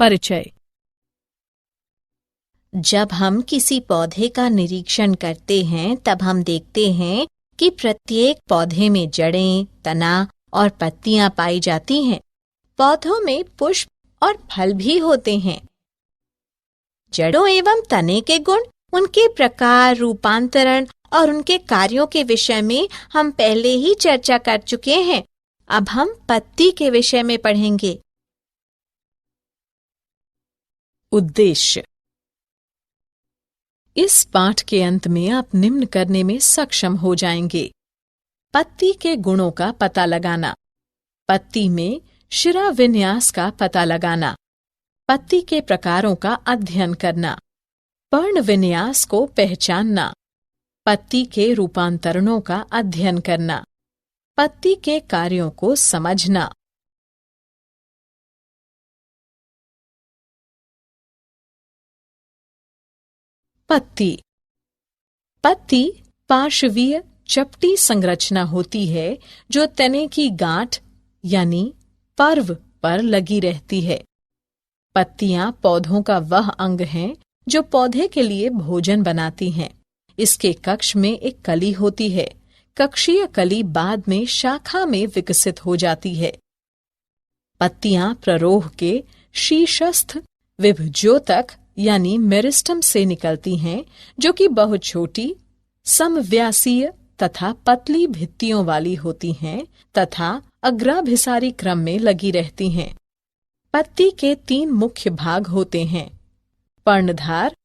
परिचय। जब हम किसी पौधे का निरीक्षण करते हैं तब हम देखते हैं कि प्रत्येक पौधे में जड़ें, तना और पत्तियां पाई जाती हैं। पौधों में पुष्प और फल भी होते हैं। जड़ों एवं तने के गुण, उनके प्रकार, रूपांतरण और उनके कार्यों के विषय में हम पहले ही चर्चा कर चुके हैं। अब हम पत्ती के विषय में पढ़ेंगे। उद्देश्य। इस पाठ के अंत में आप निम्न करने में सक्षम हो जाएंगे। पत्ती के गुणों का पता लगाना, पत्ती में शिरा विन्यास का पता लगाना, पत्ती के प्रकारों का अध्ययन करना, पर्ण विन्यास को पहचानना, पत्ती के रूपांतरणों का अध्ययन करना, पत्ती के कार्यों को समझना। पत्ती। पत्ती पार्श्वीय चपटी संरचना होती है जो तने की गांठ यानी पर्व पर लगी रहती है। पत्तियां पौधों का वह अंग हैं जो पौधे के लिए भोजन बनाती हैं। इसके कक्ष में एक कली होती है। कक्षीय कली बाद में शाखा में विकसित हो जाती है। पत्तियां प्ररोह के शीर्षस्थ विभज्योतक यानी मेरिस्टम से निकलती हैं, जो कि बहुत छोटी, समव्यासीय तथा पतली भित्तियों वाली होती हैं तथा अग्राभिसारी क्रम में लगी रहती हैं। पत्ती के 3 मुख्य भाग होते हैं: पर्णधार,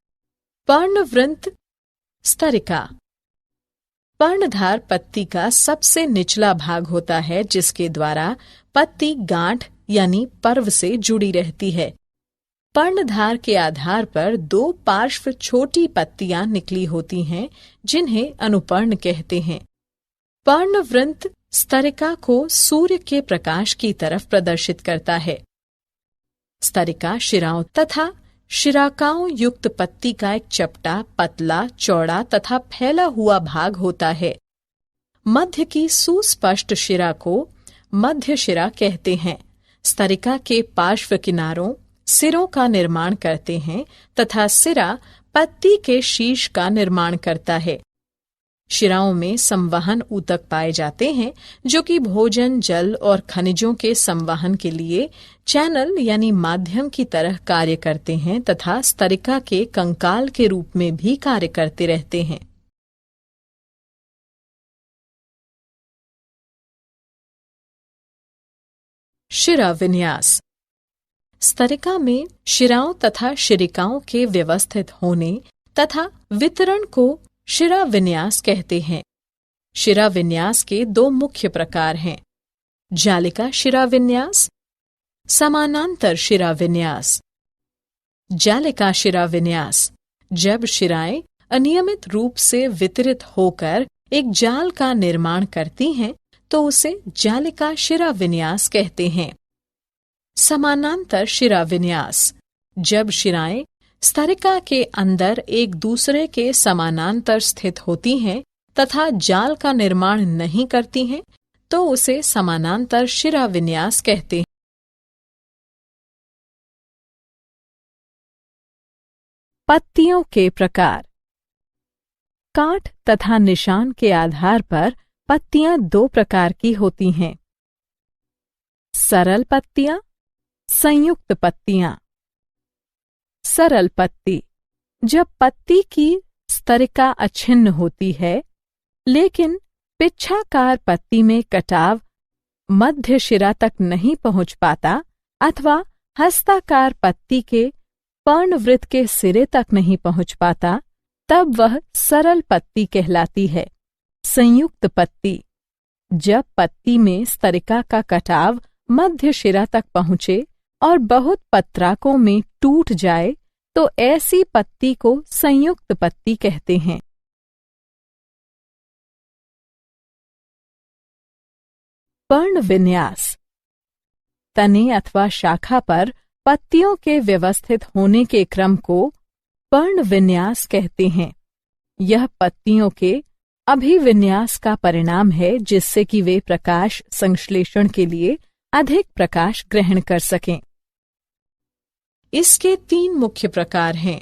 पर्णवृंत, स्तरिका। पर्णधार पत्ती का सबसे निचला भाग होता है, जिसके द्वारा पत्ती गांठ यानी पर्व से जुड़ी रहती है। पर्णधार के आधार पर 2 पार्श्व छोटी पत्तियां निकली होती हैं, जिन्हें अनुपर्ण कहते हैं। पर्णवृंत स्तरिका को सूर्य के प्रकाश की तरफ प्रदर्शित करता है। स्तरिका शिराओं तथा शिराकाओं युक्त पत्ती का एक चपटा, पतला, चौड़ा तथा फैला हुआ भाग होता है। मध्य की सुस्पष्ट शिरा को मध्य शिरा कहते हैं। स्तरिका के पार्श्व किनारों सिरों का निर्माण करते हैं तथा सिरा पत्ती के शीर्ष का निर्माण करता है। शिराओं में संवहन ऊतक पाए जाते हैं, जो कि भोजन, जल और खनिजों के संवहन के लिए चैनल यानी माध्यम की तरह कार्य करते हैं तथा स्तरिका के कंकाल के रूप में भी कार्य करते रहते हैं। शिरा विन्यास। स्तरिका में शिराओं तथा शिरिकाओं के व्यवस्थित होने तथा वितरण को शिरा विन्यास कहते हैं। शिरा विन्यास के 2 मुख्य प्रकार हैं: जालिका शिरा विन्यास, समानांतर शिरा विन्यास। जालिका शिरा विन्यास, जब शिराएं अनियमित रूप से वितरित होकर एक जाल का निर्माण करती हैं, तो उसे जालिका शिरा विन्यास कहते हैं। समानांतर शिरा विन्यास, जब शिराएं स्तरिका के अंदर एक दूसरे के समानांतर स्थित होती हैं तथा जाल का निर्माण नहीं करती हैं, तो उसे समानांतर शिरा विन्यास कहते हैं। पत्तियों के प्रकार। कांट तथा निशान के आधार पर पत्तियां 2 प्रकार की होती हैं: सरल पत्तियां, संयुक्त पत्तियां। सरल पत्ती, जब पत्ती की स्तरिका अछिन्न होती है, लेकिन पिच्छाकार पत्ती में कटाव मध्य शिरा तक नहीं पहुंच पाता अथवा हस्ताकार पत्ती के पर्णवृत्त के सिरे तक नहीं पहुंच पाता, तब वह सरल पत्ती कहलाती है। संयुक्त पत्ती, जब पत्ती में स्तरिका का कटाव मध्य शिरा तक पहुंचे और बहुत पत्राकों में टूट जाए, तो ऐसी पत्ती को संयुक्त पत्ती कहते हैं। पर्ण विन्यास। तने अथवा शाखा पर पत्तियों के व्यवस्थित होने के क्रम को पर्ण विन्यास कहते हैं। यह पत्तियों के अभिविन्यास का परिणाम है, जिससे कि वे प्रकाश संश्लेषण के लिए अधिक प्रकाश ग्रहण कर सकें। इसके 3 मुख्य प्रकार हैं: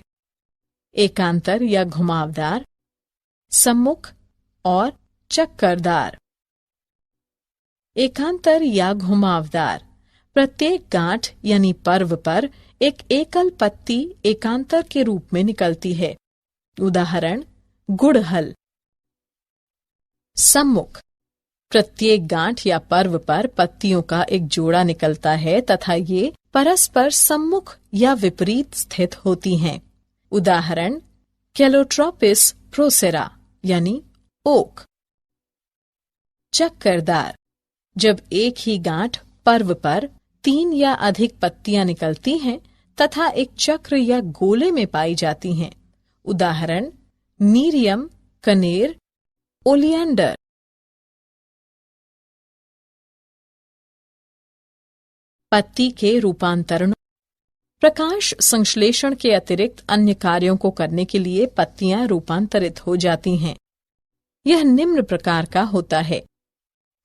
एकांतर या घुमावदार, सम्मुख और चक्करदार। एकांतर या घुमावदार प्रत्येक गांठ यानी पर्व पर एक एकल पत्ती एकांतर के रूप में निकलती है। उदाहरण गुड़हल। सम्मुख प्रत्येक गांठ या पर्व पर पत्तियों का एक जोड़ा निकलता है तथा ये परस्पर सम्मुख या विपरीत स्थित होती हैं। उदाहरण कैलोट्रोपिस प्रोसेरा यानी ओक। चक्करदार जब एक ही गांठ पर्व पर 3 या अधिक पत्तियां निकलती हैं तथा एक चक्र या गोले में पाई जाती हैं। उदाहरण नीरियम, कनेर, ओलियंडर। पत्ती के रूपांतरण। प्रकाश संश्लेषण के अतिरिक्त अन्य कार्यों को करने के लिए पत्तियां रूपांतरित हो जाती हैं। यह निम्न प्रकार का होता है: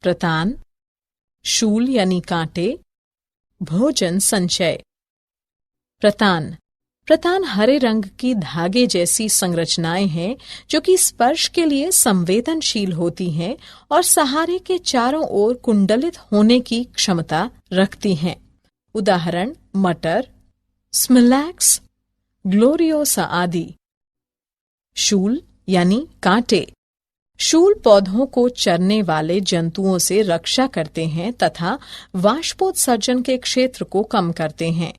प्रतान, शूल यानी कांटे, भोजन संचय। प्रतान हरे रंग की धागे जैसी संरचनाएं हैं जो कि स्पर्श के लिए संवेदनशील होती हैं और सहारे के चारों ओर कुंडलित होने की क्षमता रखती हैं। उदाहरण मटर, स्मिलैक्स, ग्लोरियोसा आदि। शूल यानी कांटे। शूल पौधों को चरने वाले जंतुओं से रक्षा करते हैं तथा वाष्पोत्सर्जन के क्षेत्र को कम करते हैं।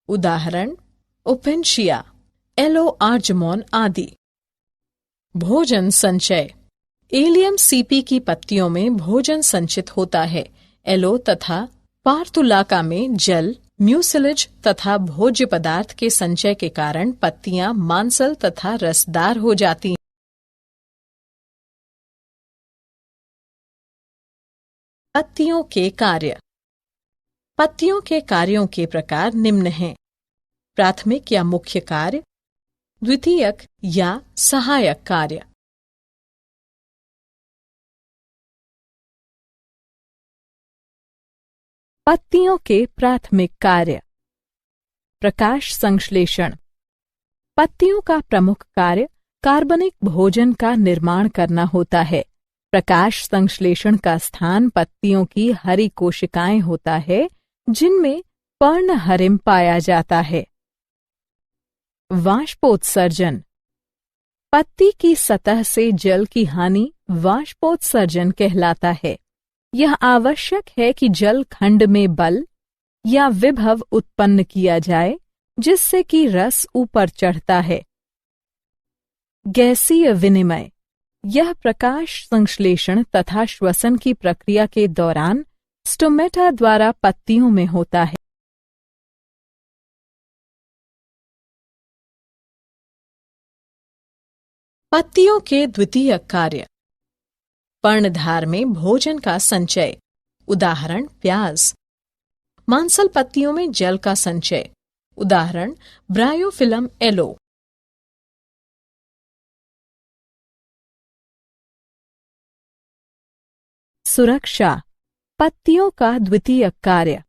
उदाहरण ओपेंशिया, एलो आर्जमोन आदि। भोजन संचय। एलियम सीपी की पत्तियों में भोजन संचित होता है। एलो तथा पार्थुलाका में जल, म्यूसिलेज तथा भोज्य पदार्थ के संचय के कारण पत्तियां मांसल तथा रसदार हो जाती हैं। पत्तियों के कार्य। पत्तियों के कार्यों के प्रकार निम्न हैं: प्राथमिक या मुख्य कार्य, द्वितीयक या सहायक कार्य। पत्तियों के प्राथमिक कार्य। प्रकाश संश्लेषण। पत्तियों का प्रमुख कार्य कार्बनिक भोजन का निर्माण करना होता है। प्रकाश संश्लेषण का स्थान पत्तियों की हरी कोशिकाएं होता है जिनमें पर्णहरिम पाया जाता है। वाष्पोत्सर्जन। पत्ती की सतह से जल की हानि वाष्पोत्सर्जन कहलाता है। यह आवश्यक है कि जल खंड में बल या विभव उत्पन्न किया जाए जिससे कि रस ऊपर चढ़ता है। गैसीय विनिमय। यह प्रकाश संश्लेषण तथा श्वसन की प्रक्रिया के दौरान स्टोमेटा द्वारा पत्तियों में होता है। पत्तियों के द्वितीयक कार्य। पर्णधार में भोजन का संचय। उदाहरण प्याज। मांसल पत्तियों में जल का संचय। उदाहरण ब्रायोफिलम एलो। सुरक्षा। पत्तियों का द्वितीयक कार्य।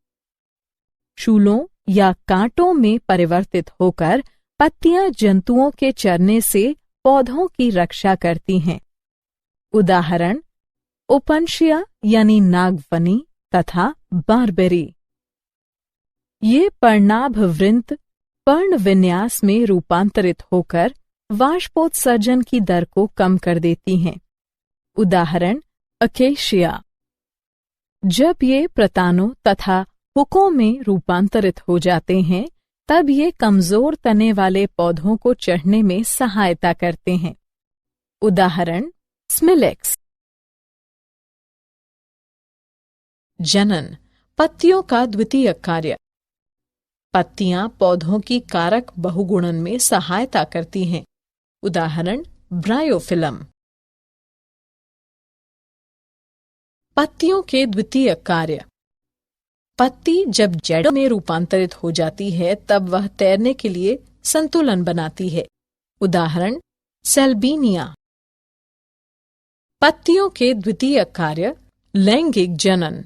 शूलों या कांटों में परिवर्तित होकर पत्तियां जंतुओं के चरने से पौधों की रक्षा करती हैं। उदाहरण ओपनशिया यानी नागफनी तथा बारबेरी। ये पर्णाभवृंत पर्ण विन्यास में रूपांतरित होकर वाष्पोत्सर्जन की दर को कम कर देती हैं। उदाहरण अकेशिया। जब ये प्रतानों तथा हुकों में रूपांतरित हो जाते हैं तब ये कमजोर तने वाले पौधों को चढ़ने में सहायता करते हैं। उदाहरण स्मिलेक्स। जनन। पत्तियों का द्वितीयक कार्य। पत्तियां पौधों की कारक बहुगुणन में सहायता करती हैं। उदाहरण ब्रायोफिलम। पत्तियों के द्वितीयक कार्य। पत्ती जब जड़ में रूपांतरित हो जाती है तब वह तैरने के लिए संतुलन बनाती है। उदाहरण सेल्बीनिया। पत्तियों के द्वितीयक कार्य लैंगिक जनन।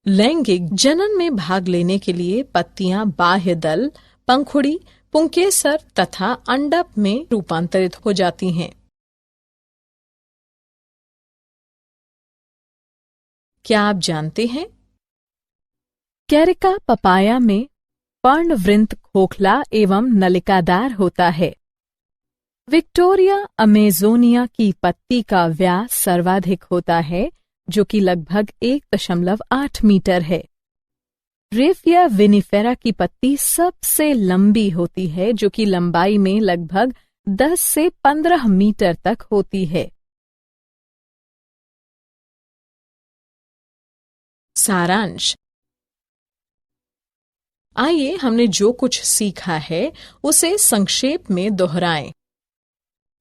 लैंगिक जनन में भाग लेने के लिए पत्तियां बाह्य दल, पंखुड़ी, पुंकेसर तथा अंडप में रूपांतरित हो जाती हैं। क्या आप जानते हैं? कैरिका पपाया में पर्णवृंत खोखला एवं नलिकादार होता है। विक्टोरिया अमेजोनिया की पत्ती का व्यास सर्वाधिक होता है, जो कि लगभग 1.8 मीटर है। रेफिया विनिफेरा की पत्ती सबसे लंबी होती है, जो कि लंबाई में लगभग 10 से 15 मीटर तक होती है। सारांश। आइए हमने जो कुछ सीखा है उसे संक्षेप में दोहराएं।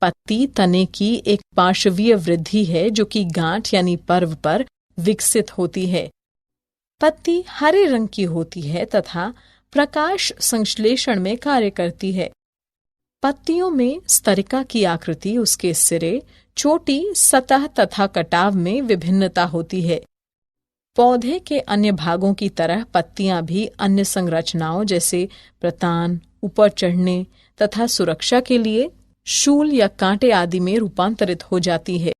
पत्ती तने की एक पार्श्वीय वृद्धि है जो कि गांठ यानी पर्व पर विकसित होती है। पत्ती हरे रंग की होती है तथा प्रकाश संश्लेषण में कार्य करती है। पत्तियों में स्तरिका की आकृति, उसके सिरे, चोटी, सतह तथा कटाव में विभिन्नता होती है। पौधे के अन्य भागों की तरह पत्तियां भी अन्य संरचनाओं जैसे प्रतान, ऊपर चढ़ने तथा सुरक्षा के लिए शूल या कांटे आदि में रूपांतरित हो जाती है।